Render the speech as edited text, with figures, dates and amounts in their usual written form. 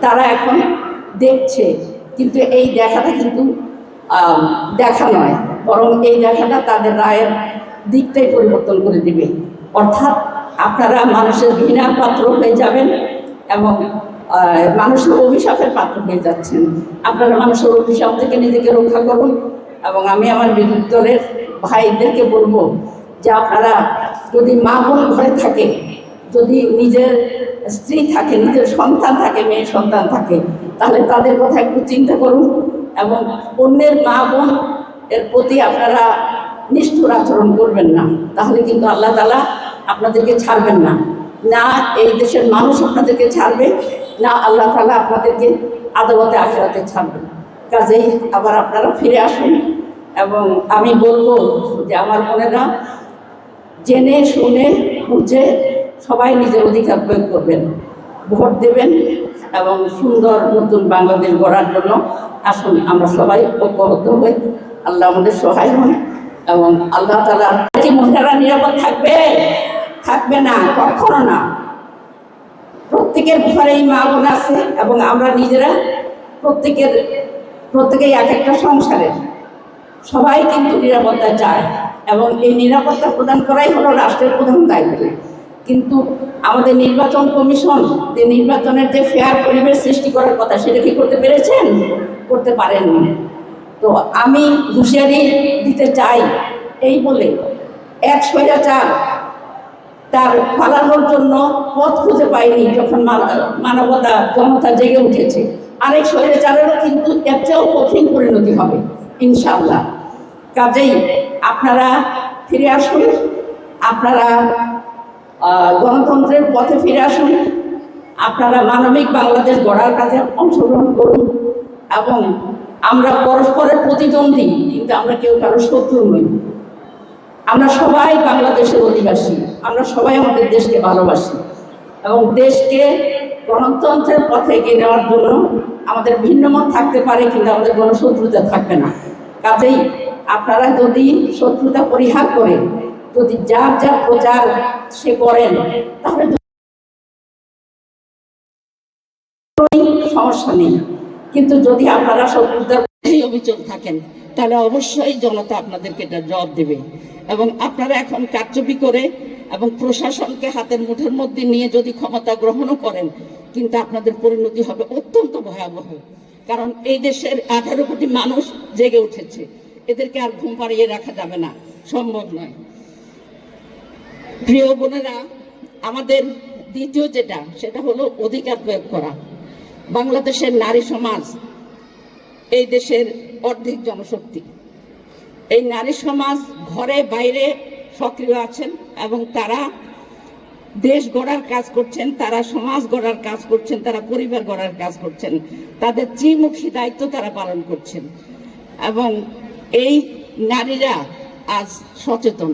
তারা এখন দেখছে, কিন্তু এই দেখাটা কিন্তু দেখা নয়, বরং এই দেখাটা তাদের রায়ের দিকটাই পরিবর্তন করে দিবে। অর্থাৎ আপনারা মানুষের ঘৃণার পাত্র হয়ে যাবেন এবং মানুষের অভিশাপের পাত্র হয়ে যাচ্ছেন। আপনারা মানুষের অভিশাপ থেকে নিজেকে রক্ষা করুন। এবং আমি আমার বিরোধী দলের ভাইদেরকে বলবো যে আপনারা যদি মা বোন ঘরে থাকে, যদি নিজের স্ত্রী থাকে, নিজের সন্তান থাকে, মেয়ে সন্তান থাকে, তাহলে তাদের কথা একটু চিন্তা করুন এবং অন্যের মা বোন এর প্রতি আপনারা নিষ্ঠুর আচরণ করবেন না। তাহলে কিন্তু আল্লাহ তাআলা আপনাদেরকে ছাড়বেন না, না এই দেশের মানুষ আপনাদেরকে ছাড়বে, না আল্লাহ তাআলা আপনাদেরকে আদালতে আখিরাতে ছাড়বেন। কাজেই আবার আপনারা ফিরে আসুন। এবং আমি বলবো যে আমার বোনেরা জেনে শুনে বুঝে সবাই নিজের অধিকার প্রয়োগ করবেন, ভোট দেবেন এবং সুন্দর নতুন বাংলাদেশ গড়ার জন্য আসুন আমরা সবাই ঐক্যবদ্ধ হই। আল্লাহ আমাদের সহায় হন এবং আল্লাহ তাআলা কি মহিলারা নিরাপদ থাকবে? থাকবে না, কখনো না। প্রত্যেকের ঘরেই মা বোন আছে এবং আমরা নিজেরা প্রত্যেকেই এক একটা সংসারের সবাই কিন্তু নিরাপত্তা চায় এবং এই নিরাপত্তা প্রদান করাই হলো রাষ্ট্রের প্রধান দায়িত্ব। কিন্তু আমাদের নির্বাচন কমিশন যে নির্বাচনের যে ফেয়ার পরিবেশ সৃষ্টি করার কথা, সেটা কি করতে পেরেছেন? করতে পারেননি। তো আমি হুঁশিয়ারি দিতে চাই এই বলে, এক স্বৈরাচার তার পালানোর জন্য পথ খুঁজে পায়নি যখন মানবতা জনতা জেগে উঠেছে, আরেক স্বৈরাচারেরও কিন্তু এর চেয়েও কঠিন পরিণতি হবে ইনশাআল্লাহ। কাজেই আপনারা ফিরে আসুন, আপনারা গণতন্ত্রের পথে ফিরে আসুন, আপনারা মানবিক বাংলাদেশ গড়ার কাজে অংশগ্রহণ করুন এবং আমরা পরস্পরের প্রতিদ্বন্দ্বী, কিন্তু আমরা কেউ কারো শত্রু নই। আমরা সবাই বাংলাদেশের অধিবাসী, আমরা সবাই আমাদের দেশকে ভালোবাসি এবং দেশকে গণতন্ত্রের পথে এগিয়ে নেওয়ার জন্য আমাদের ভিন্নমত থাকতে পারে, কিন্তু আমাদের কোনো শত্রুতা থাকবে না। কাজেই আপনারা যদি শত্রুতা পরিহার করেন, যদি যার যার প্রচার সে করেন, তাহলে সমস্যা নেই। কিন্তু যদি আপনারা শত্রুতার অভিযোগ থাকেন, তাহলে অবশ্যই জনতা আপনাদেরকে এটা জবাব দেবে। এবং আপনারা এখন কারচুপি করে এবং প্রশাসনকে হাতের মুঠোর মধ্যে নিয়ে যদি ক্ষমতা গ্রহণও করেন, কিন্তু আপনাদের পরিণতি হবে অত্যন্ত ভয়াবহ। কারণ এই দেশের 18 কোটি মানুষ জেগে উঠেছে, এদেরকে আর ঘুম পাড়িয়ে রাখা যাবে না, সম্ভব নয়। প্রিয় বোনেরা, আমাদের দ্বিতীয় সেটা হলো অধিকার প্রয়োগ করা। বাংলাদেশের নারী সমাজ এই দেশের অর্ধেক জনশক্তি। এই নারী সমাজ ঘরে বাইরে সক্রিয় আছেন এবং তারা দেশ গড়ার কাজ করছেন, তারা সমাজ গড়ার কাজ করছেন, তারা পরিবার গড়ার কাজ করছেন, তাদের ত্রিমুখী দায়িত্ব তারা পালন করছেন। এবং এই নারীরা আজ সচেতন।